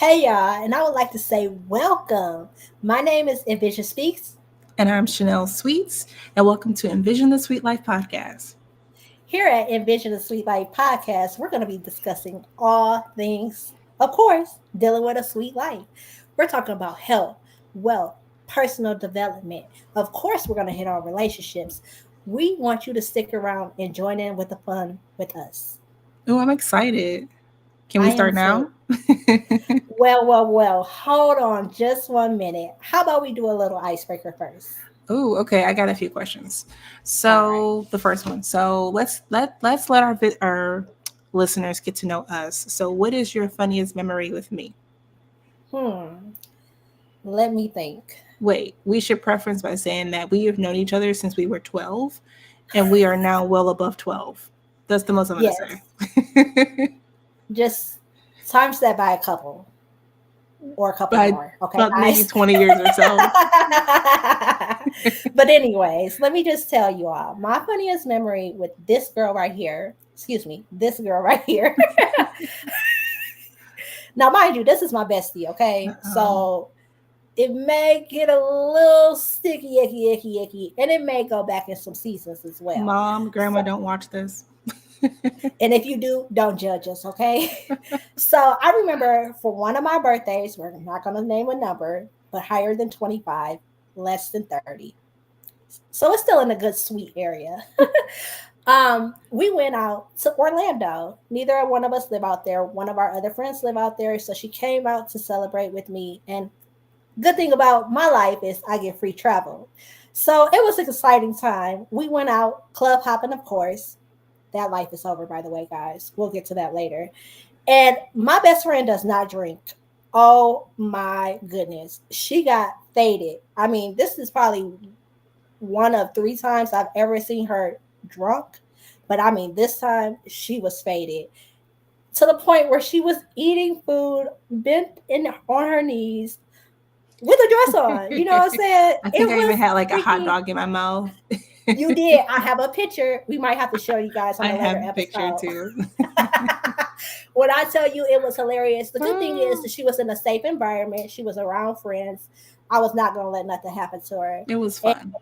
Hey y'all, and I would like to say welcome. My name is Envision Speaks. And I'm Chanel Sweetz, and welcome to Envision the Sweet Life podcast. Here at Envision the Sweet Life podcast, we're going to be discussing all things, of course, dealing with a sweet life. We're talking about health, wealth, personal development. Of course, we're going to hit on relationships. We want you to stick around and join in with the fun with us. Oh, I'm excited. Can we I am start too. now? Well. Hold on just 1 minute. How about we do a little icebreaker first? Oh, okay. I got a few questions. All right. So the first one. So let's let our listeners get to know us. So, what is your funniest memory with me? Hmm. Let me think. Wait, we should preference by saying that we have known each other since we were 12, and we are now well above 12. That's the most I'm gonna Yes, say. just times that by a couple or a couple by more. Okay, about maybe guys. 20 years or so. But anyways, let me just tell you all my funniest memory with this girl right here. Excuse me, this girl right here. Now, mind you, this is my bestie. Okay, Um, so it may get a little sticky, icky, and it may go back in some seasons as well. Mom, So, grandma don't watch this. and if you do, don't judge us, okay? So I remember for one of my birthdays, we're not going to name a number, but higher than 25, less than 30. So it's still in a good, sweet area. We went out to Orlando. Neither one of us live out there. One of our other friends live out there. So she came out to celebrate with me. And good thing about my life is I get free travel. So it was an exciting time. We went out club hopping, of course. That life is over, by the way, guys. We'll get to that later. And my best friend does not drink. Oh my goodness. She got faded. I mean, this is probably one of three times I've ever seen her drunk. But I mean, this time she was faded to the point where she was eating food bent in on her knees with a dress on. You know what I'm saying? I It think I even was had like a hot freaking. dog in my mouth. You did. I have a picture. We might have to show you guys on I a later have a picture episode. too. When I tell you it was hilarious, the good thing is Oh, that she was in a safe environment. She was around friends. I was not going to let nothing happen to her. it was And fun.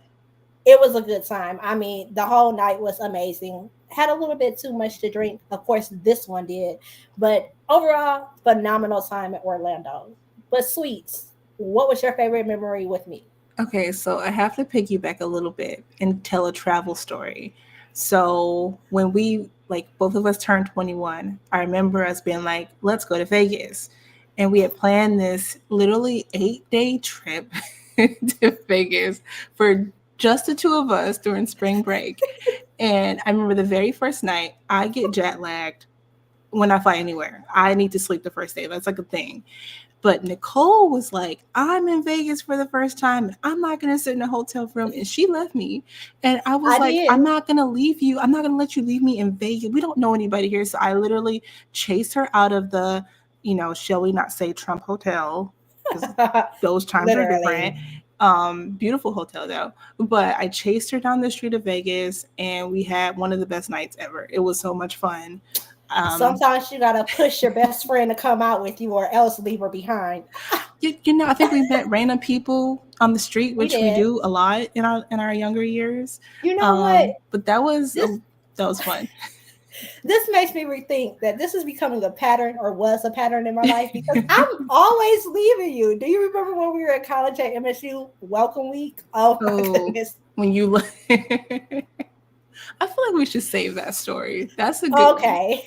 it was a good time. I mean, the whole night was amazing. Had a little bit too much to drink. Of course, this one did. But overall, phenomenal time at Orlando. But Sweets, what was your favorite memory with me? Okay, so I have to piggyback a little bit and tell a travel story. So when we like both of us turned 21, I remember us being like, let's go to Vegas. And we had planned this literally 8-day trip to Vegas for just the two of us during spring break. And I remember the very first night, I get jet lagged when I fly anywhere. I need to sleep the first day. That's like a thing. But Nicole was like, I'm in Vegas for the first time and I'm not going to sit in a hotel room. And she left me. And I was I like, did. I'm not going to leave you. I'm not going to let you leave me in Vegas. We don't know anybody here. So I literally chased her out of the, shall we not say Trump Hotel? Because those times are different. Literally. Beautiful hotel though. But I chased her down the street of Vegas and we had one of the best nights ever. It was so much fun. Um, Sometimes you gotta push your best friend to come out with you, or else leave her behind. I think we met random people on the street, We which we did. do a lot in our younger years. You know what? But that was This that was fun. this makes me rethink that this is becoming a pattern, or was a pattern in my life, because I'm always leaving you. Do you remember when we were at college at MSU Welcome Week? Oh my Oh, goodness. when you, I feel like we should save that story. That's a good one. Okay.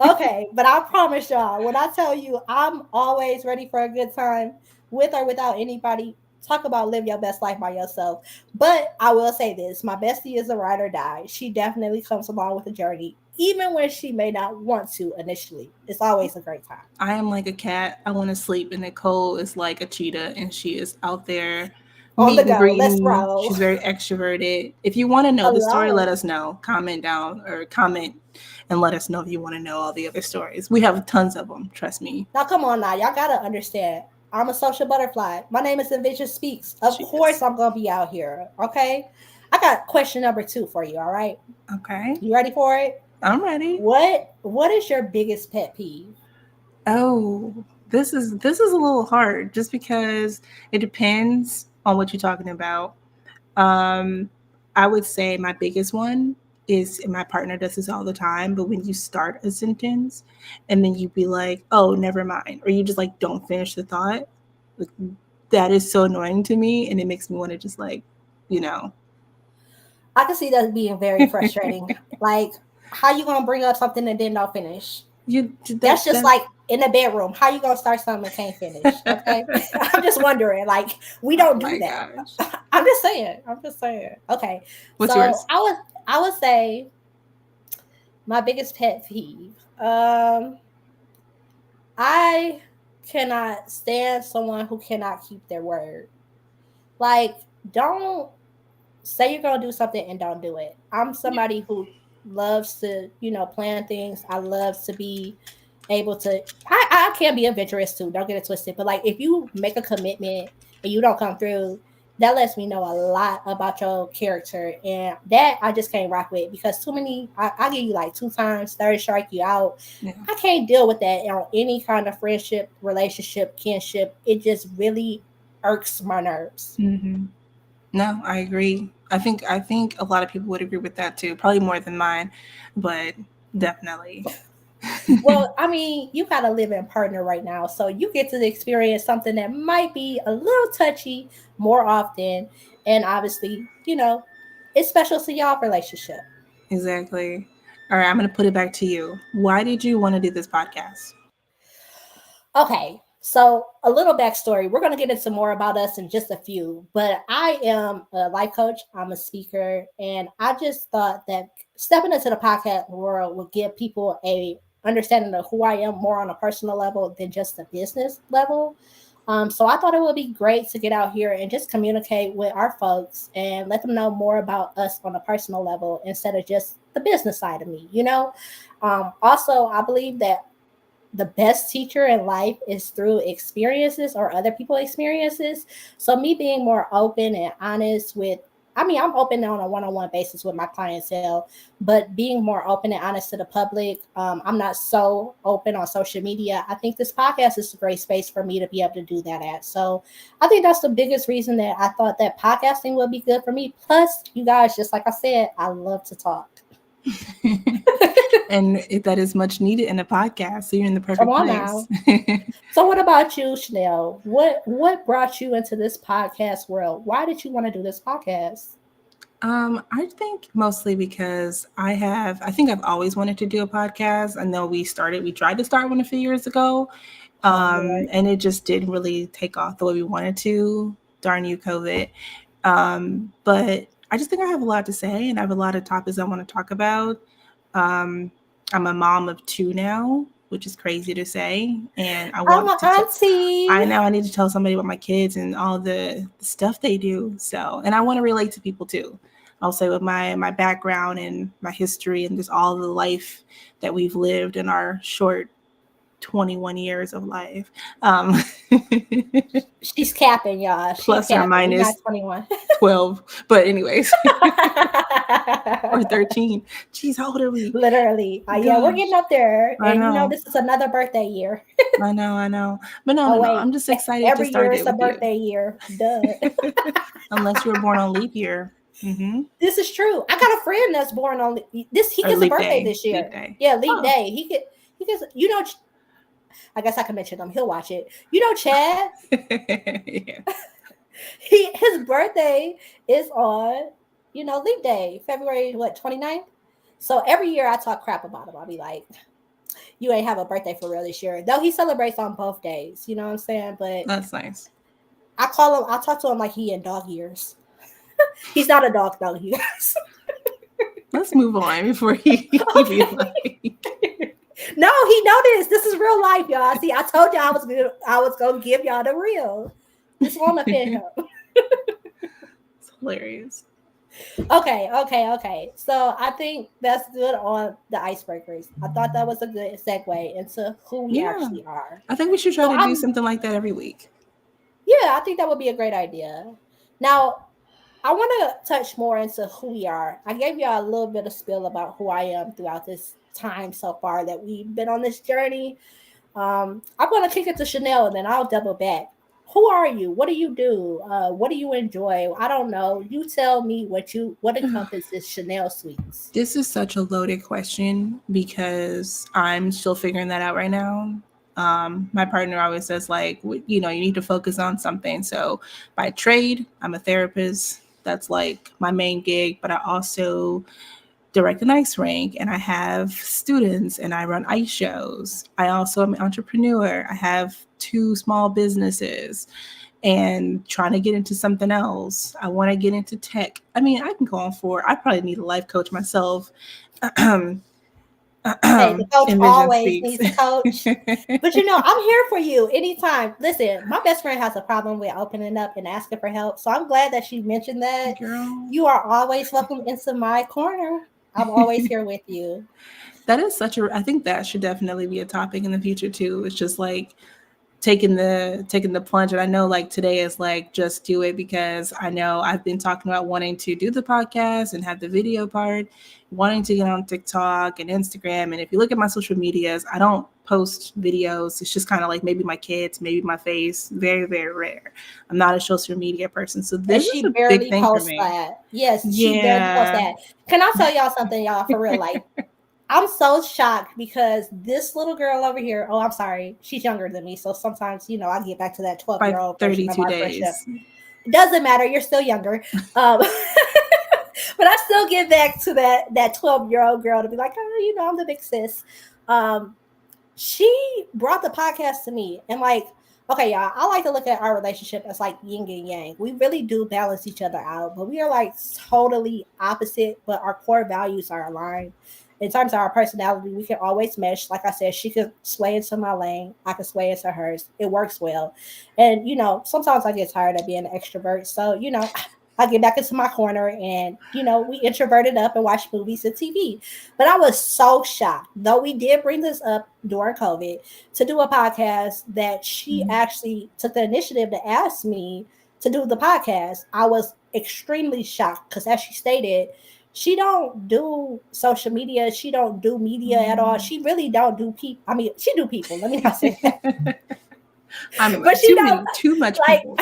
Okay. But I promise y'all, when I tell you I'm always ready for a good time with or without anybody, talk about live your best life by yourself. But I will say this, my bestie is a ride or die. She definitely comes along with the journey, even when she may not want to initially. It's always a great time. I am like a cat. I want to sleep, and Nicole is like a cheetah, and she is out there On the meet and go. Let's greeting. roll. She's very extroverted. If you want to know the story, let Hello. us know. Comment down or comment and let us know if you want to know all the other stories. We have tons of them. Trust me. Now come on now. Y'all gotta understand. I'm a social butterfly. My name is Envision Speaks. Of She is. course I'm gonna be out here. Okay. I got question number two for you, all right? Okay, You ready for it? I'm ready. What is your biggest pet peeve? Oh. This is a little hard just because it depends on what you're talking about. Um, I would say my biggest one is, and my partner does this all the time, but when you start a sentence and then you be like, oh, never mind, or you just like don't finish the thought, like, that is so annoying to me, and it makes me want to just like, you know, I can see that being very frustrating. Like, how you gonna bring up something and then don't finish? you That's that just that. like in the bedroom. How you gonna start something and can't finish? Okay, I'm just wondering. Like, we Oh don't do my that. gosh, I'm just saying. I'm just saying. Okay, what's so yours? I would say my biggest pet peeve. I cannot stand someone who cannot keep their word. Like, don't say you're gonna do something and don't do it. I'm Yeah, somebody who loves to, plan things. I love to be able to. I can be adventurous too. Don't get it twisted. But like, if you make a commitment and you don't come through, that lets me know a lot about your character, and that I just can't rock with because too many. I give you like 2 times, third strike you out. yeah. I can't deal with that on any kind of friendship, relationship, kinship. It just really irks my nerves. Hmm. No, I agree. I think a lot of people would agree with that too. Probably more than mine, but definitely. Well, I mean, you got a living partner right now, so you get to experience something that might be a little touchy more often, and obviously, it's special to y'all relationship. Exactly. All right, I'm going to put it back to you. Why did you want to do this podcast? Okay, so a little backstory. We're going to get into more about us in just a few, but I am a life coach, I'm a speaker, and I just thought that stepping into the podcast world would give people a understanding of who I am more on a personal level than just a business level. So I thought it would be great to get out here and just communicate with our folks and let them know more about us on a personal level instead of just the business side of me. Also, I believe that the best teacher in life is through experiences or other people experiences. So me being more open and honest with, I mean, I'm open on a one-on-one basis with my clientele, but being more open and honest to the public, I'm not so open on social media. I think this podcast is a great space for me to be able to do that at. So I think that's the biggest reason that I thought that podcasting would be good for me. Plus, you guys, just like I said, I love to talk. And that is much needed in a podcast, so you're in the Come perfect on place. now. So what about you, Chanel? What brought you into this podcast world? Why did you want to do this podcast? I think mostly because I think I've always wanted to do a podcast. I know we tried to start one a few years ago, Oh Lord. and it just didn't really take off the way we wanted to. Darn you, COVID. But I just think I have a lot to say, and I have a lot of topics I want to talk about. Um, I'm a mom of two now, which is crazy to say, and I I'm want an to. auntie. I know I need to tell somebody about my kids and all the stuff they do. So, and I want to relate to people too. I'll say with my background and my history and just all the life that we've lived in our short 21 years of life. Um, She's capping, y'all. She plus or capping. We're not minus 21. 12. But anyways, or 13. Jeez, how old are we? Literally. Yeah, we're Gosh, getting up there. I And know. this is another birthday year. I know. But no, Oh, no, no. wait. I'm just excited to Every year start is it a with you. birthday year. Duh. Unless you were born on leap year. Mm-hmm. This is true. I got a friend that's born on this. He Or gets a leap birthday day. this Leap year. day. Yeah, leap Oh. day. He gets, I guess I can mention him. He'll watch it. Chad, Yeah. his birthday is on, leap day, February what, 29th? So every year I talk crap about him. I'll be like, you ain't have a birthday for real this year. Though he celebrates on both days, you know what I'm saying? But That's nice. I talk to him like he in dog years. He's not a dog though, you guys. Let's move on before he be Okay. like. No, he noticed. This is real life, y'all. See, I told y'all I was gonna give y'all the real. This won't offend It's him. hilarious. Okay. So I think that's good on the icebreakers. I thought that was a good segue into who we Yeah. actually are. I think we should try So to do I'm something like that every week. Yeah, I think that would be a great idea. Now, I want to touch more into who we are. I gave y'all a little bit of spill about who I am throughout this time so far that we've been on this journey. I'm going to kick it to Chanel and then I'll double back. Who are you? What do you do? What do you enjoy? I don't know. You tell me what encompasses Chanel Sweets. This is such a loaded question because I'm still figuring that out right now. My partner always says, like, you know, you need to focus on something. So by trade, I'm a therapist. That's like my main gig, but I also direct an ice rink and I have students and I run ice shows. I also am an entrepreneur. I have two small businesses and trying to get into something else. I want to get into tech. I mean, I can go on for, I probably need a life coach myself. Hey, the coach Envision always speaks. needs a coach. But I'm here for you anytime. Listen, my best friend has a problem with opening up and asking for help. So I'm glad that she mentioned that. Girl. You are always welcome into my corner. I'm always here with you. That is such a, I think that should definitely be a topic in the future too. It's just like taking the plunge. And I know like today is like just do it because I know I've been talking about wanting to do the podcast and have the video part, wanting to get on TikTok and Instagram. And if you look at my social medias, I don't post videos. It's just kind of like maybe my kids, maybe my face. Very, very rare. I'm not a social media person. So And this is she a big barely thing for posts me. that. Yes, she barely posts Yeah. that. Can I tell y'all something, y'all, for real? Like, I'm so shocked because this little girl over here, oh, I'm sorry, she's younger than me. So sometimes, I get back to that 12-year By old version of 32 our friendship. days. It doesn't matter. You're still younger. Um, but I still get back to that 12-year-old girl to be like, oh, I'm the big sis. Um, she brought the podcast to me and like, okay, y'all, I like to look at our relationship as like yin and yang. We really do balance each other out, but we are like totally opposite, but our core values are aligned. In terms of our personality, we can always mesh. Like I said, she could sway into my lane, I could sway into hers. It works well. And sometimes I get tired of being an extrovert. So, I get back into my corner and we introverted up and watch movies and TV. But I was so shocked, though we did bring this up during COVID, to do a podcast that she Mhm. actually took the initiative to ask me to do the podcast. I was extremely shocked because, as she stated, she don't do social media. She don't do media at all. Mm. She really don't do people. I mean, she do people. Let me not say that, I'm but she too don't many, too much like. people.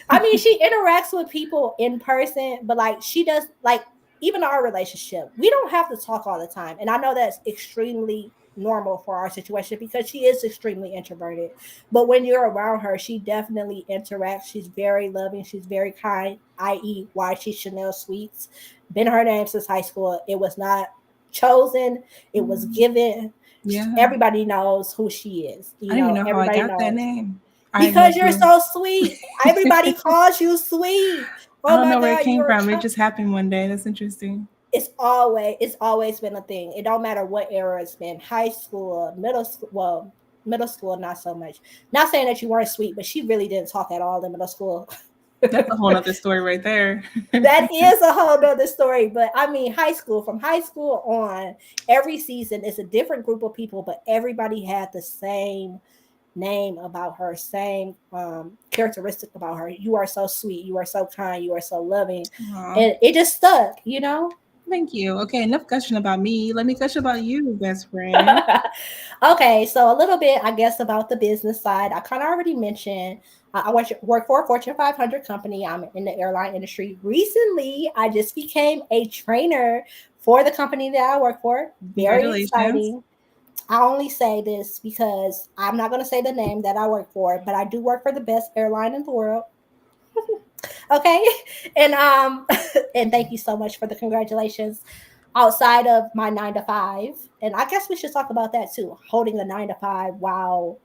I mean, she interacts with people in person, but like she does, like even our relationship, we don't have to talk all the time. And I know that's extremely normal for our situation because she is extremely introverted. But when you're around her, she definitely interacts. She's very loving. She's very kind, i.e., why she's Chanel Sweets. Been her name since high school. It was not chosen, it was Mm. given. Yeah. Everybody knows who she is. I don't even know how I Everybody got that knows name. I have no because you're clue. so sweet. Everybody calls you sweet. I Oh don't my know where it God, came you're from. It just happened one day. That's interesting. it's always been a thing. It don't matter what era it's been. High school, middle school, well, middle school not so much. Not saying that you weren't sweet, but she really didn't talk at all in middle school. That's a whole other story right there. That is a whole nother story. But I mean, high school, from high school on, every season is a different group of people, but everybody had the same name about her, same characteristic about her. You are so sweet, you are so kind, you are so loving. Aw, And it just stuck. thank you. Okay, enough gushing about me. Let me gush about you, best friend. Okay, so a little bit, I guess, about the business side. I kind of already mentioned I work for a Fortune 500 company. I'm in the airline industry. Recently, I just became a trainer for the company that I work for. Very Congratulations. exciting. I only say this because I'm not going to say the name that I work for, but I do work for the best airline in the world. Okay, and and thank you so much for the congratulations. Outside of my 9 to 5, and I guess we should talk about that too. Holding a 9 to 5 while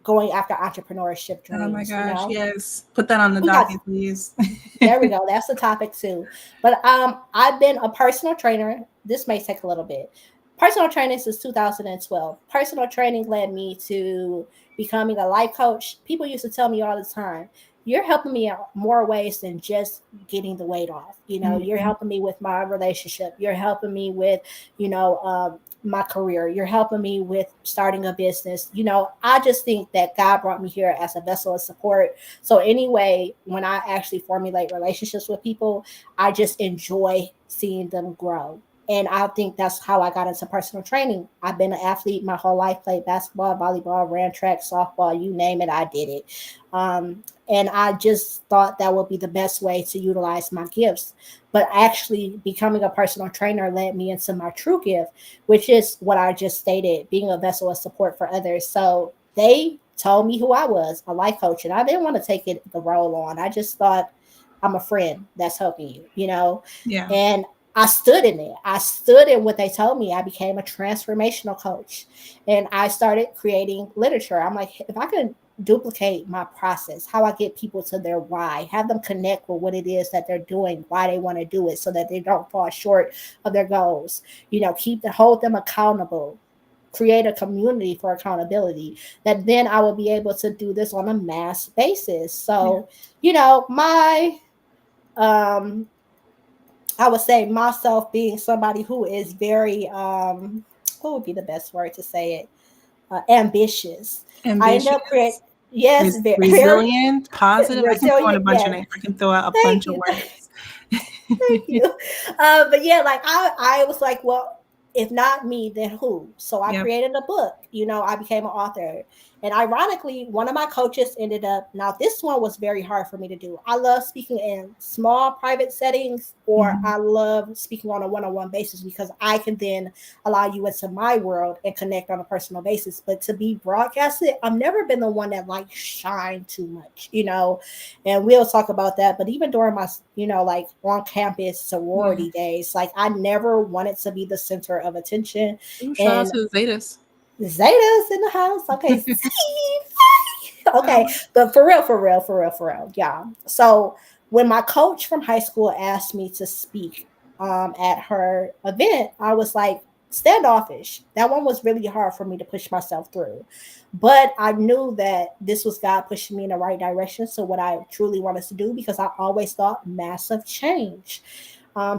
going after entrepreneurship Oh my dreams. gosh, yes. Put that on the We got docket, please. there we go. That's the topic too. But I've been a personal trainer. This may take a little bit. Personal training since 2012. Personal training led me to becoming a life coach. People used to tell me all the time, "You're helping me out more ways than just getting the weight off. You're Mhm. helping me with my relationship. You're helping me with, my career. You're helping me with starting a business. I just think that God brought me here as a vessel of support. So anyway, when I actually formulate relationships with people, I just enjoy seeing them grow. And I think that's how I got into personal training. I've been an athlete my whole life, played basketball, volleyball, ran track, softball, you name it, I did it. And I just thought that would be the best way to utilize my gifts. But actually, becoming a personal trainer led me into my true gift, which is what I just stated, being a vessel of support for others. So they told me who I was, a life coach, and I didn't want to take it the role on. I just thought I'm a friend that's helping you, you know? Yeah. And I stood in it. I stood in what they told me. I became a transformational coach and I started creating literature. I'm like, if I could duplicate my process, how I get people to their why, have them connect with what it is that they're doing, why they want to do it so that they don't fall short of their goals, hold them accountable, create a community for accountability, that then I will be able to do this on a mass basis. Yeah. So, my um I would say myself being somebody who is very what would be the best word to say it? Ambitious. I end up creating Ambitious, yes, very, very resilient, positive. I can throw in a resilient. bunch of Yes, names. I can throw out a thank bunch of you. words. Thank you. But yeah, like I was like, well, if not me, then who? So I Yep. created a book. I became an author. And ironically, one of my coaches ended up, now this one was very hard for me to do. I love speaking in small private settings, or Mhm. I love speaking on a one-on-one basis because I can then allow you into my world and connect on a personal basis. But to be broadcasted, I've never been the one that like shine too much. And we'll talk about that. But even during my, like on campus Yeah. sorority days, like I never wanted to be the center of attention. Ooh, shout out And to the Zetas. Zeta's in the house. Okay, okay, Um, but for real, for real, for real, for real, yeah. So when my coach from high school asked me to speak at her event, I was like standoffish. That one was really hard for me to push myself through, but I knew that this was God pushing me in the right direction. So what I truly wanted to do, because I always thought massive change.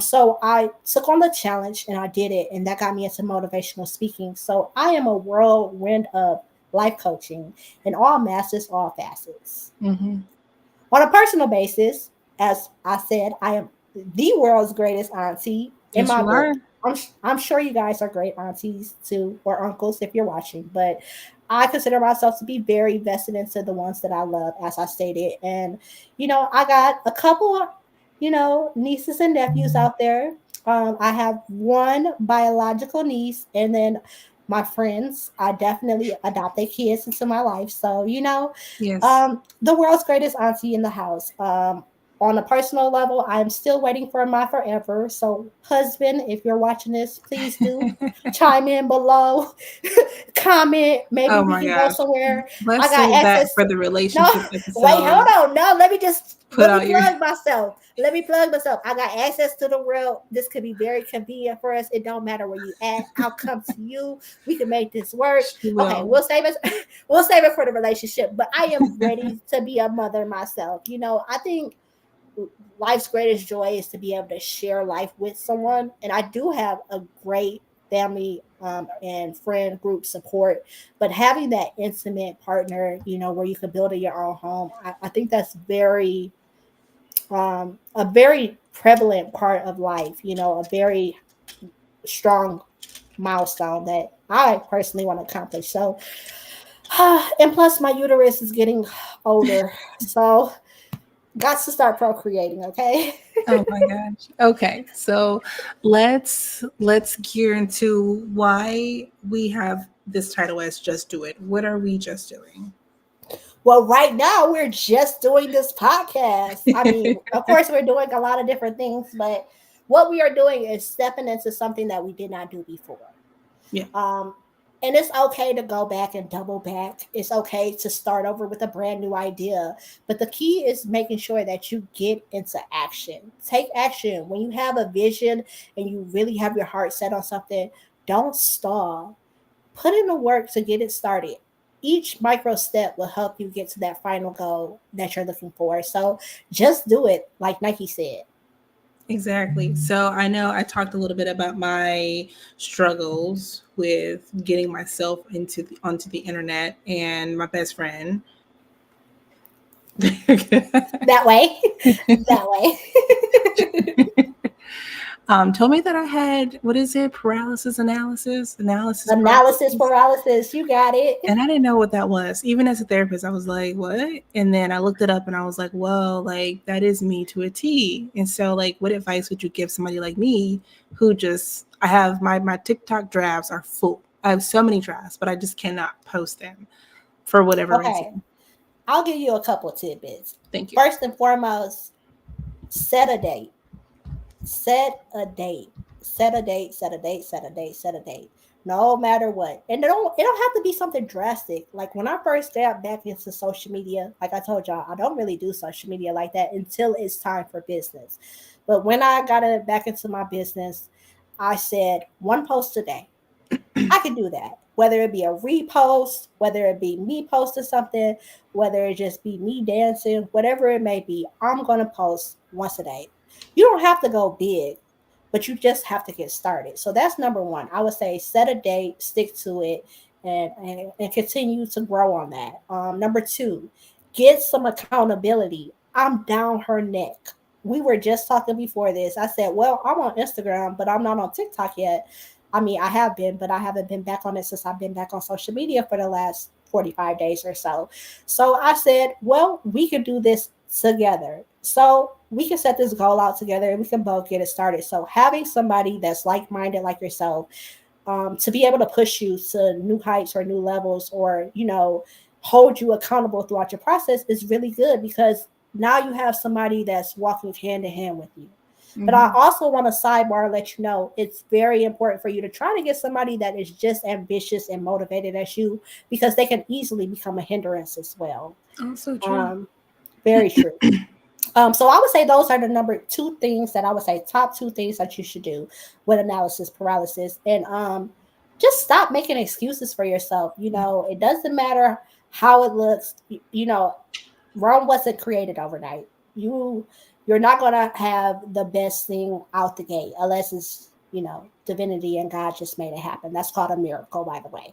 So I took on the challenge and I did it, and that got me into motivational speaking. So I am a whirlwind of life coaching in all masters, all facets. mhm. On a personal basis, as I said, I am the world's greatest auntie in Yes, my you are. book. I'm sure you guys are great aunties too, or uncles if you're watching, but I consider myself to be very vested into the ones that I love, as I stated. And, I got a couple, nieces and nephews out there. I have one biological niece, and then my friends, I definitely adopted kids into my life. So, Yes. the world's greatest auntie in the house. On a personal level, I'm still waiting for my forever. So, husband, if you're watching this, please do chime in below, comment. Maybe Oh we my can go gosh. somewhere. I Let's got save that access. for the No, relationship wait, hold episode. on. No, let me just Put let me out your plug myself. Let me plug myself. I got access to the world. This could be very convenient for us. It don't matter where you at. I'll come to you. We can make this work. she Okay, will. we'll save it. We'll save it for the relationship. But I am ready to be a mother myself. I think life's greatest joy is to be able to share life with someone. And I do have a great family and friend group support, but having that intimate partner, where you can build in your own home, I think that's a very prevalent part of life, a very strong milestone that I personally want to accomplish. So, and plus my uterus is getting older. So, got to start procreating, okay? Oh my gosh. Okay. So let's gear into why we have this title as Just Do It. What are we just doing? Well, right now we're just doing this podcast. I mean, of course, we're doing a lot of different things, but what we are doing is stepping into something that we did not do before. Yeah. Um, and it's okay to go back and double back. It's okay to start over with a brand new idea. But the key is making sure that you get into action. Take action. When you have a vision and you really have your heart set on something, don't stall. Put in the work to get it started. Each micro step will help you get to that final goal that you're looking for. So just do it, like Nike said. Exactly. So I know I talked a little bit about my struggles with getting myself onto the internet, and my best friend. That way. That way. Told me that I had, what is it, analysis Analysis paralysis. paralysis. You got it. And I didn't know what that was. Even as a therapist, I was like, what? And then I looked it up and I was like, well, like that is me to a T. And so like what advice would you give somebody like me who just I have my TikTok drafts are full. I have so many drafts, but I just cannot post them for whatever Okay. reason. I'll give you a couple tidbits. Thank you. First and foremost, set a date. Set a date. Set a date, set a date, set a date, set a date. No matter what. And it don't have to be something drastic. Like when I first got back into social media, like I told y'all, I don't really do social media like that until it's time for business. But when I got it back into my business, I said one post a day. I can do that. Whether it be a repost, whether it be me posting something, whether it just be me dancing, whatever it may be, I'm going to post once a day. You don't have to go big, but you just have to get started. So that's number one. I would say set a date, stick to it, and continue to grow on that. Number two, get some accountability. I'm down her neck. We were just talking before this. I said, well, I'm on Instagram, but I'm not on TikTok yet. I mean, I have been, but I haven't been back on it since I've been back on social media for the last 45 days or so. So I said, well, we can do this together. So we can set this goal out together and we can both get it started. So having somebody that's like minded like yourself, to be able to push you to new heights or new levels, or hold you accountable throughout your process is really good, because now you have somebody that's walking hand in hand with you. But I Mm-hmm. also want to sidebar and let you know it's very important for you to try to get somebody that is just ambitious and motivated as you, because they can easily become a hindrance as well. Also true. Um, Very true. So I would say those are the number two things that I would say, top two things that you should do with analysis paralysis. And just stop making excuses for yourself. It doesn't matter how it looks. Rome wasn't created overnight. You're not gonna have the best thing out the gate unless it's divinity and God just made it happen. That's called a miracle, by the way.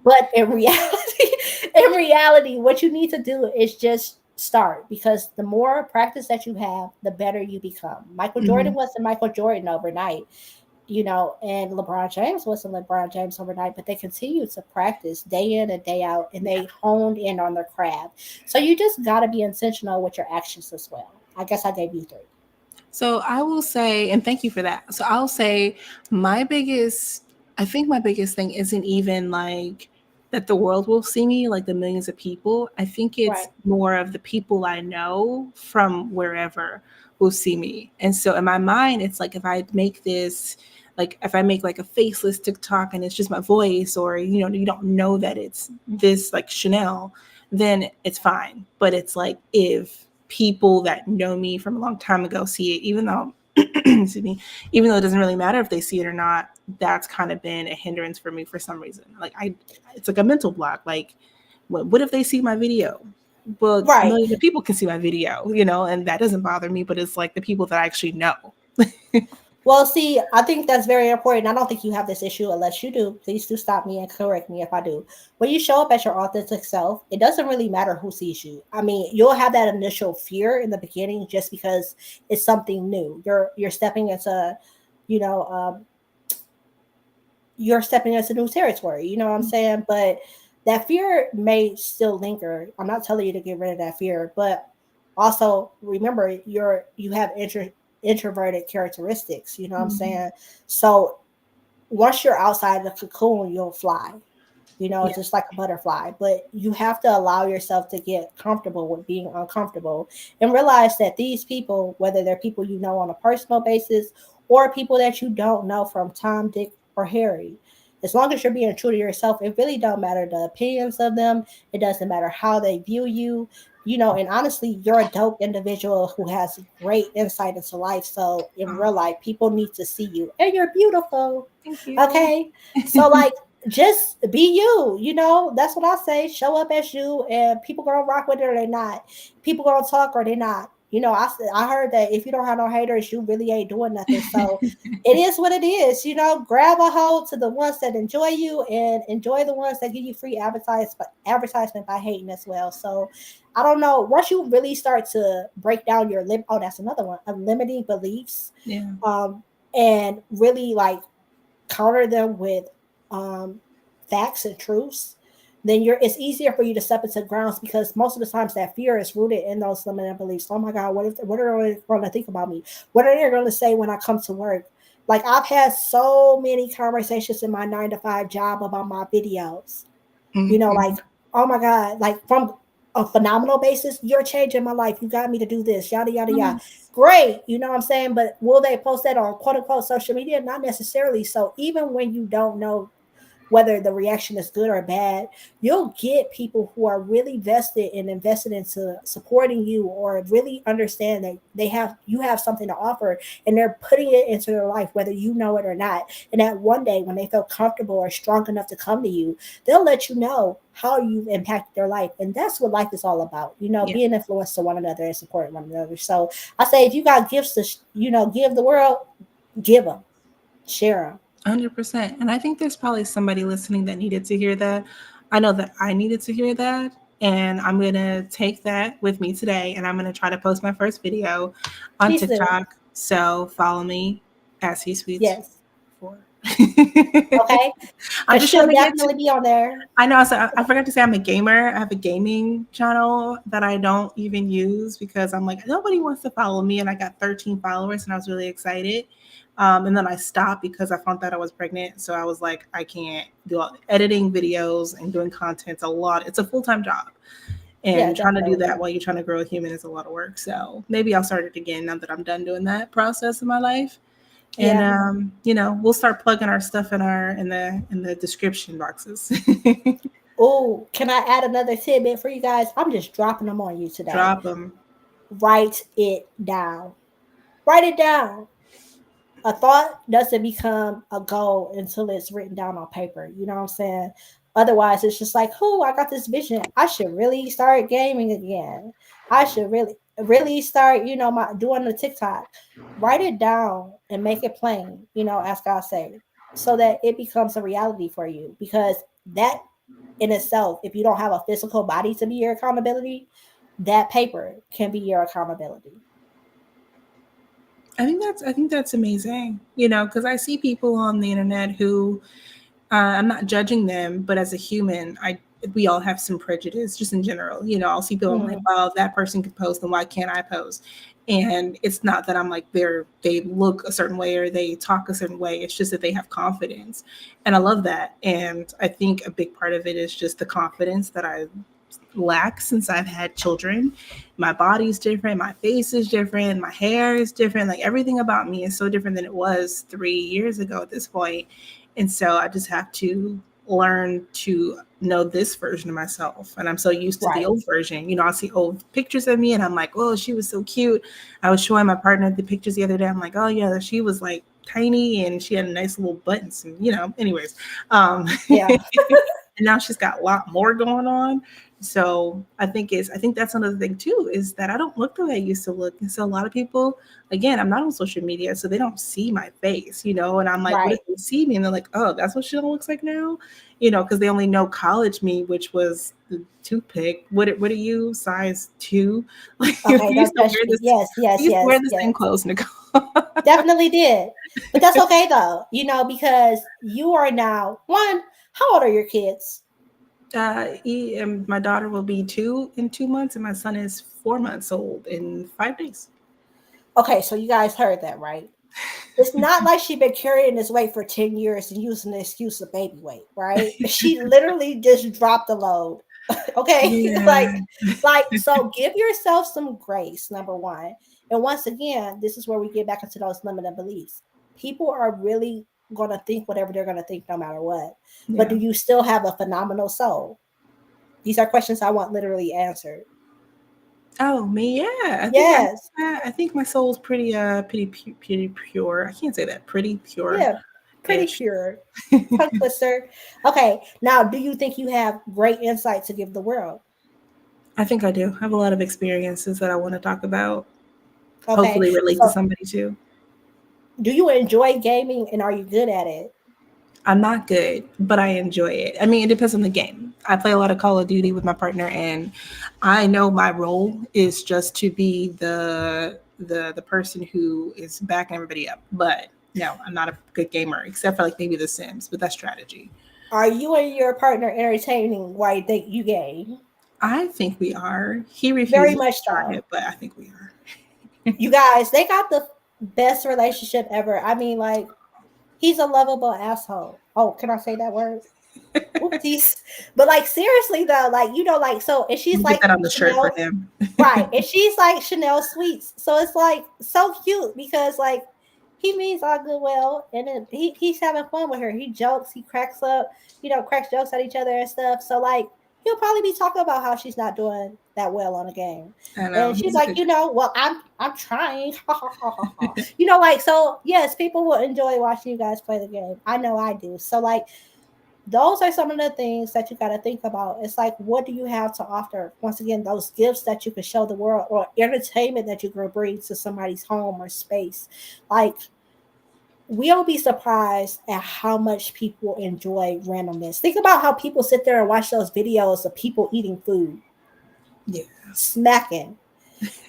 But in reality, in reality, what you need to do is just start, because the more practice that you have, the better you become. Michael Mm-hmm. Jordan wasn't Michael Jordan overnight, and LeBron James wasn't LeBron James overnight, but they continued to practice day in and day out, and Yeah. they honed in on their craft. So you just got to be intentional with your actions as well. I guess I gave you three. So I will say, and thank you for that. So I'll say my biggest, I think my biggest thing isn't even like that the world will see me, like the millions of people. I think it's Right. more of the people I know from wherever will see me. And so in my mind, it's like if I make this, like if I make like a faceless TikTok and it's just my voice, or you don't know that it's this like Chanel, then it's fine. But it's like if people that know me from a long time ago see it, even though excuse me, even though it doesn't really matter if they see it or not, that's kind of been a hindrance for me for some reason. Like it's like a mental block. Like, what if they see my video? Well, Right. millions of people can see my video, and that doesn't bother me. But it's like the people that I actually know. Well, see, I think that's very important. I don't think you have this issue unless you do. Please do stop me and correct me if I do. When you show up as your authentic self, it doesn't really matter who sees you. I mean, you'll have that initial fear in the beginning just because it's something new. You're stepping into, you know, you're stepping into new territory. You know what I'm saying? But that fear may still linger. I'm not telling you to get rid of that fear, but also remember you have introverted characteristics. You know what I'm Mhm. saying? So once you're outside the cocoon, you'll fly. Yeah. It's just like a butterfly. But you have to allow yourself to get comfortable with being uncomfortable and realize that these people, whether they're people you know on a personal basis or people that you don't know from Tom, Dick, or Harry, as long as you're being true to yourself, it really don't matter the opinions of them. It doesn't matter how they view you. And honestly, you're a dope individual who has great insight into life. So in real Oh, life, people need to see you, and you're beautiful. thank you. Okay. So like just be you, that's what I say. Show up as you, and people gonna rock with it or they not. People gonna talk or they not. I heard that if you don't have no haters, you really ain't doing nothing. So it is what it is. Grab a hold to the ones that enjoy you and enjoy the ones that give you free advertisement by hating as well. So I don't know. Once you really start to break down your oh, that's another one, limiting beliefs, Yeah. um, and really like counter them with um, facts and truths, then you're it's easier for you to step into grounds, because most of the times that fear is rooted in those limiting beliefs. Oh my God, what are they going to think about me? What are they going to say when I come to work? Like I've had so many conversations in my 9 to 5 job about my videos. Mm-hmm. Like, oh my God, like from a phenomenal basis, you're changing my life. You got me to do this, yada, yada, yada. Yes. Great. You know what I'm saying? But will they post that on quote unquote social media? Not necessarily. So even when you don't know whether the reaction is good or bad, you'll get people who are really vested and invested into supporting you, or really understand that you have something to offer, and they're putting it into their life whether you know it or not. And that one day when they feel comfortable or strong enough to come to you, they'll let you know how you've impacted their life. And that's what life is all about, Yeah. being influenced to one another and supporting one another. So I say, if you got gifts to give the world, give them, share them. 100%. And I think there's probably somebody listening that needed to hear that. I know that I needed to hear that. And I'm going to take that with me today, and I'm going to try to post my first video on Please do. TikTok. So follow me at C Sweets Yes. 4. Okay, I'm because just trying she'll to get to. definitely be on there. I know. So I forgot to say I'm a gamer. I have a gaming channel that I don't even use because I'm like, nobody wants to follow me, and I got 13 followers, and I was really excited. And then I stopped because I found out I was pregnant. So I was like, I can't do all, editing videos and doing content. A lot. It's a full time job, Yeah, and trying to do definitely. that while you're trying to grow a human is a lot of work. So maybe I'll start it again now that I'm done doing that process in my life. And Yeah. we'll start plugging our stuff in the description boxes. Oh, can I add another tidbit for you guys? I'm just dropping them on you today. Drop them. Write it down. Write it down. A thought doesn't become a goal until it's written down on paper. You know what I'm saying? Otherwise, it's just like, oh, I got this vision. I should really start gaming again. I should really start, my doing the TikTok. Write it down and make it plain, as God say, so that it becomes a reality for you. Because that in itself, if you don't have a physical body to be your accountability, that paper can be your accountability. I think that's amazing. Because I see people on the internet who I'm not judging them, but as a human, we all have some prejudice just in general. I'll see people, I'm like, Mm, wow, that person can post, then why can't I post? And it's not that I'm like they look a certain way or they talk a certain way. It's just that they have confidence. And I love that. And I think a big part of it is just the confidence that I lack since I've had children. My body's different, my face is different, my hair is different. Like everything about me is so different than it was 3 years ago at this point. And so I just have to learn to know this version of myself. And I'm so used to the right. old version. I'll see old pictures of me and I'm like, oh, she was so cute. I was showing my partner the pictures the other day. I'm like, oh yeah, she was like tiny and she had a nice little butt and some, anyways. Yeah. And now she's got a lot more going on. So I think that's another thing too, is that I don't look the way I used to look. And so a lot of people, again, I'm not on social media, so they don't see my face, and I'm like, what if Right. they see me and they're like, oh, that's what she looks like now? Because they only know college me, which was the toothpick. What are you, size 2? Like we Okay, used don't to touch wear me. this Yes, we yes, used to wear yes, the same yes. clothes, Nicole. Definitely did. But that's okay though, because you are now one. How old are your kids? My daughter will be 2 in 2 months, and my son is 4 months old in 5 days. Okay, so you guys heard that, right? It's not like she been carrying this weight for 10 years and using the excuse of baby weight, right? She literally just dropped the load. Okay? Yeah. like so give yourself some grace, number one. And once again, this is where we get back into those limited beliefs. People are really gonna think whatever they're gonna think no matter what. But Yeah. do you still have a phenomenal soul? These are questions I want literally answered. Oh me, yeah. Yes. I think my soul's pretty pure. I can't say that. Pretty pure Yeah. Pretty ish. pure. Tongue twister. Okay. Now, do you think you have great insight to give the world? I think I do. I have a lot of experiences that I want to talk about. Okay. Hopefully relate to So, somebody too. do you enjoy gaming and are you good at it? I'm not good, but I enjoy it. I mean, it depends on the game. I play a lot of Call of Duty with my partner, and I know my role is just to be the person who is backing everybody up. But No, I'm not a good gamer, except for like maybe The Sims, but that's strategy. Are you and your partner entertaining while you game? I think we are. He Very refuses to much start so. it, but I think we are. You guys, they got the best relationship ever. I mean, like, he's a lovable asshole. Oh, can I say that word? Oopsies. But like seriously though, like like so, and Let she's me get like that on the shirt for Chanel, him. right? And she's like Chanel Sweets, so it's like so cute because like he means all good well, and then he's having fun with her. He jokes, he cracks up, cracks jokes at each other and stuff. So like he'll probably be talking about how she's not doing that well on a game, I know and she's he's a like, good well, I'm trying, like so. Yes, people will enjoy watching you guys play the game. I know I do. So like those are some of the things that you got to think about. It's like, what do you have to offer? Once again, those gifts that you can show the world or entertainment that you can bring to somebody's home or space. Like, we'll be surprised at how much people enjoy randomness. Think about how people sit there and watch those videos of people eating food, yeah. smacking,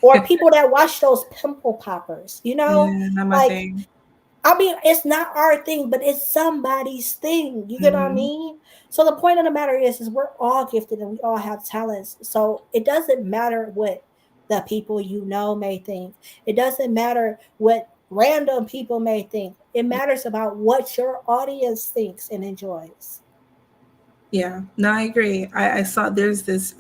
or people that watch those pimple poppers, Yeah, not my like thing. I mean, it's not our thing, but it's somebody's thing. You get what I Hmm. mean? So the point of the matter is we're all gifted and we all have talents. So it doesn't matter what the people may think. It doesn't matter what random people may think. It matters about what your audience thinks and enjoys. Yeah, no, I agree. I saw there's this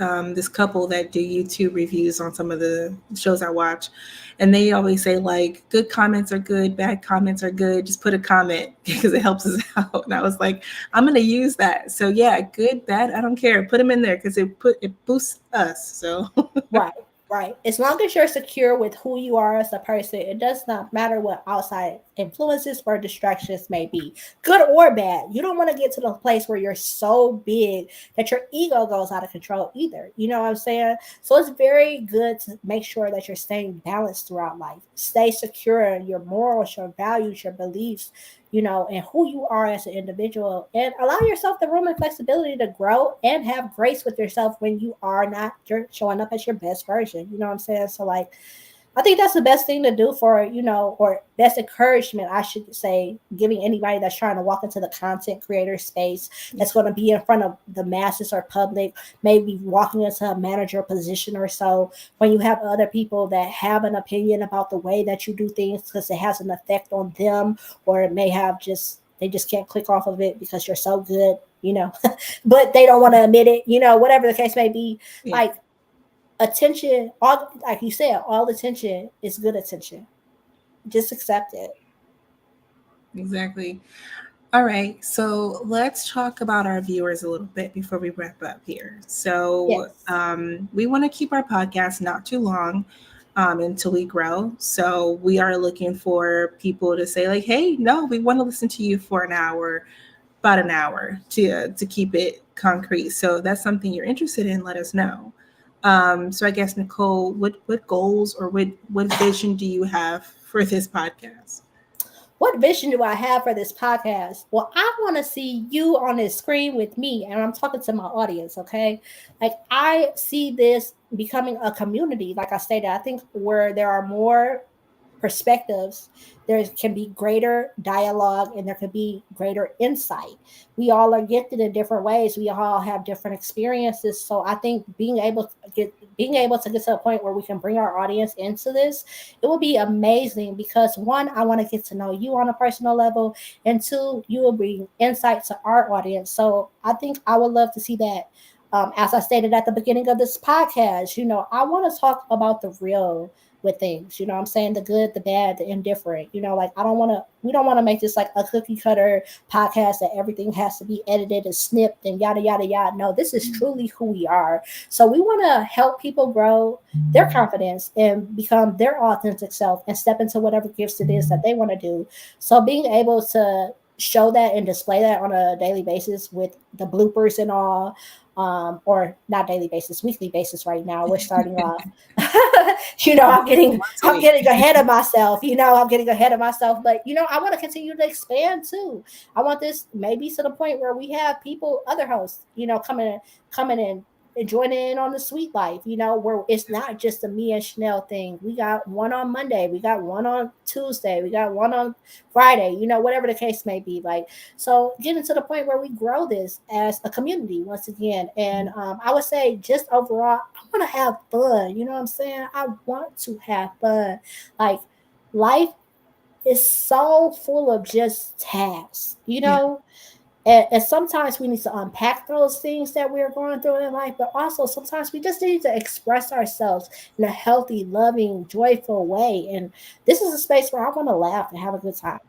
couple that do YouTube reviews on some of the shows I watch, and they always say like good comments are good, bad comments are good. Just put a comment because it helps us out. And I was like, I'm gonna use that. So yeah, good, bad, I don't care. Put them in there because it boosts us. So Right, right. As long as you're secure with who you are as a person, it does not matter what outside influences or distractions may be, good or bad. You don't want to get to the place where you're so big that your ego goes out of control either. You know what I'm saying? So it's very good to make sure that you're staying balanced throughout life. Stay secure in your morals, your values, your beliefs, and who you are as an individual, and allow yourself the room and flexibility to grow and have grace with yourself when you are not you're showing up as your best version. You know what I'm saying? So like I think that's the best thing to do for, or best encouragement, I should say, giving anybody that's trying to walk into the content creator space that's going to be in front of the masses or public, maybe walking into a manager position or so, when you have other people that have an opinion about the way that you do things because it has an effect on them, or it may have they just can't click off of it because you're so good, but they don't want to admit it, whatever the case may be. yeah, Like, attention, all like you said, all attention is good attention. Just accept it. exactly. All right, so let's talk about our viewers a little bit before we wrap up here. So, Yes. we want to keep our podcast not too long until we grow. So, we are looking for people to say, like, hey, no, we want to listen to you for an hour, about an hour to keep it concrete. So, if that's something you're interested in, let us know. So, I guess, Nicole, what goals or what vision do you have for this podcast? What vision do I have for this podcast? Well, I want to see you on this screen with me, and I'm talking to my audience, okay? Like, I see this becoming a community, like I stated. I think where there are more perspectives, there can be greater dialogue and there can be greater insight. We all are gifted in different ways. We all have different experiences. So I think being able to get to a point where we can bring our audience into this, it will be amazing because one, I want to get to know you on a personal level, and two, you will bring insight to our audience. So I think I would love to see that. As I stated at the beginning of this podcast, I want to talk about the real with things. I'm saying, the good, the bad, the indifferent. Like, we don't want to make this like a cookie cutter podcast that everything has to be edited and snipped and yada yada yada. No, this is truly who we are. So we want to help people grow their confidence and become their authentic self and step into whatever gifts it is that they want to do. So being able to show that and display that on a daily basis with the bloopers and all, or not daily basis, weekly basis. Right now we're starting off. I'm getting Once a I'm week. getting ahead of myself. I'm getting ahead of myself, but I want to continue to expand too. I want this maybe to the point where we have people, other hosts, coming in joining in on the sweet life, where it's not just a me and Chanel thing. We got one on Monday, we got one on Tuesday, we got one on Friday, whatever the case may be. Like, so getting to the point where we grow this as a community once again. And I would say, just overall, I want to have fun. You know what I'm saying? I want to have fun. Like, life is so full of just tasks, Yeah. and sometimes we need to unpack those things that we're going through in life, but also sometimes we just need to express ourselves in a healthy, loving, joyful way. And this is a space where I want to laugh and have a good time.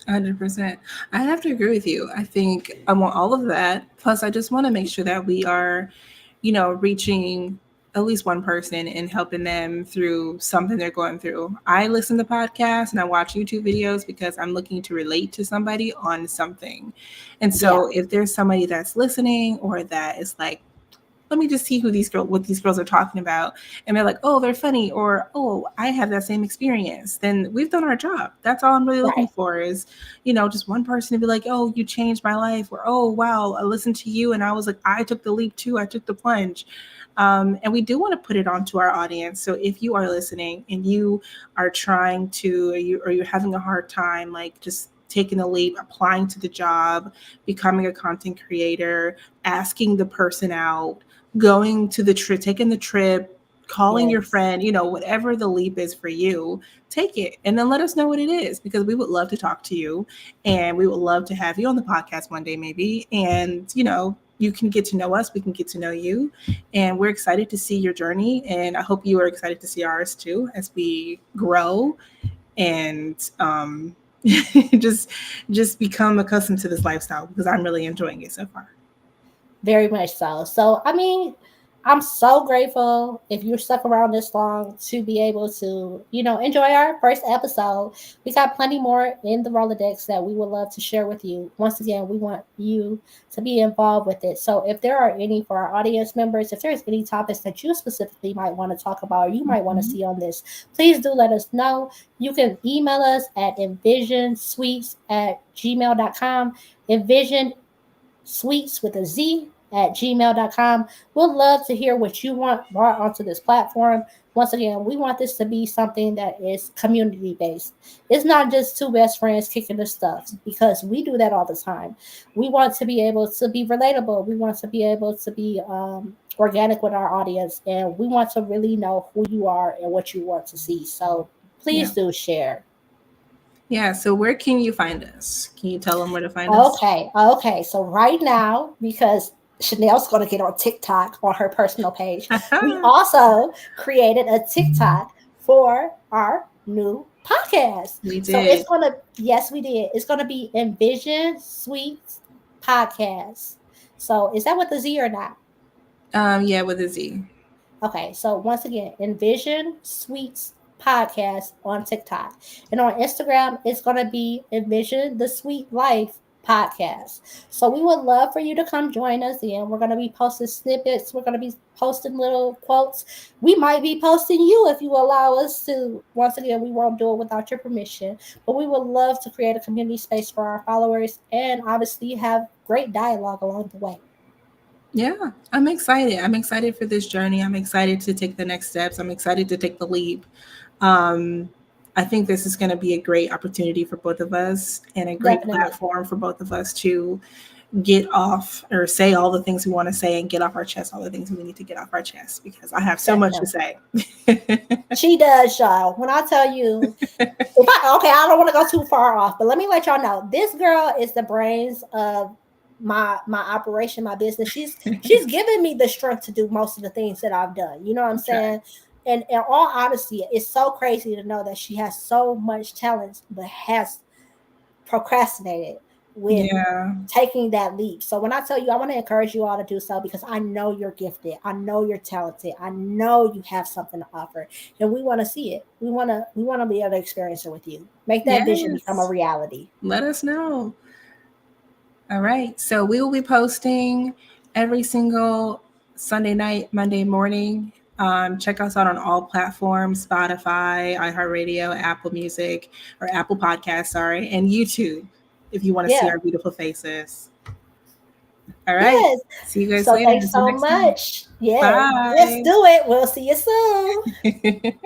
100%. I have to agree with you. I think I want all of that. Plus, I just want to make sure that we are, reaching at least one person and helping them through something they're going through. I listen to podcasts and I watch YouTube videos because I'm looking to relate to somebody on something. And Yeah, so if there's somebody that's listening or that is like, let me just see what these girls are talking about, and they're like, oh, they're funny, or oh, I have that same experience, then we've done our job. That's all I'm really looking right. for is, just one person to be like, oh, you changed my life, or oh wow, I listened to you and I was like, I took the leap too, I took the plunge. And we do want to put it onto our audience. So if you are listening and you are trying to, or you're having a hard time, like just taking the leap, applying to the job, becoming a content creator, asking the person out, going to the trip, taking the trip, calling your Yes. friend, whatever the leap is for you, take it and then let us know what it is, because we would love to talk to you and we would love to have you on the podcast one day maybe. And, you can get to know us, we can get to know you, and we're excited to see your journey. And I hope you are excited to see ours too as we grow and just just become accustomed to this lifestyle, because I'm really enjoying it so far. Very much so. So, I mean, I'm so grateful if you're stuck around this long to be able to, enjoy our first episode. We got plenty more in the Rolodex that we would love to share with you. Once again, we want you to be involved with it. So, if there are any for our audience members, if there's any topics that you specifically might want to talk about or you might want to Mhm. see on this, please do let us know. You can email us at envisionsweets@gmail.com. Envision Sweetz with a Z at gmail.com. We'll love to hear what you want brought onto this platform. Once again, we want this to be something that is community based. It's not just two best friends kicking the stuff, because we do that all the time. We want to be able to be relatable. We want to be able to be organic with our audience, and we want to really know who you are and what you want to see. So Yeah. please do share. Yeah. So where can you find us? Can you tell them where to find us? Okay. So right now, because Chanel's going to get on TikTok on her personal page, we also created a TikTok for our new podcast. We So it's did. going to, yes, we did. It's going to be Envision Sweet Podcast. So is that with the Z or not? Yeah, with a Z. Okay, so once again, Envision Sweets Podcast on TikTok. And on Instagram, it's going to be Envision the Sweet Life Podcast. So we would love for you to come join us. And we're going to be posting snippets. We're going to be posting little quotes. We might be posting you if you allow us to. Once again, we won't do it without your permission. But we would love to create a community space for our followers and obviously have great dialogue along the way. Yeah, I'm excited. I'm excited for this journey. I'm excited to take the next steps. I'm excited to take the leap. Um, I think this is going to be a great opportunity for both of us and a great Definitely. platform for both of us to get off or say all the things we want to say and get off our chest all the things we need to get off our chest, because I have so much to Definitely. say. She does, y'all. When I tell you, okay, I don't want to go too far off, but let me let y'all know this girl is the brains of my operation, my business. She's given me the strength to do most of the things that I've done. You know what I'm Try. saying? And in all honesty, it's so crazy to know that she has so much talent, but has procrastinated with Yeah. taking that leap. So when I tell you, I want to encourage you all to do so, because I know you're gifted. I know you're talented. I know you have something to offer, and we want to see it. We want to be able to experience it with you. Make that vision become a Yes. reality. Let us know. All right. So we will be posting every single Sunday night, Monday morning. Check us out on all platforms: Spotify, iHeartRadio, Apple Music, or Apple Podcasts, sorry, and YouTube if you want to see Yeah. our beautiful faces. All right. Yes. See you guys So later. thanks Until so next time. much. Yeah, let's Bye. do it. We'll see you soon.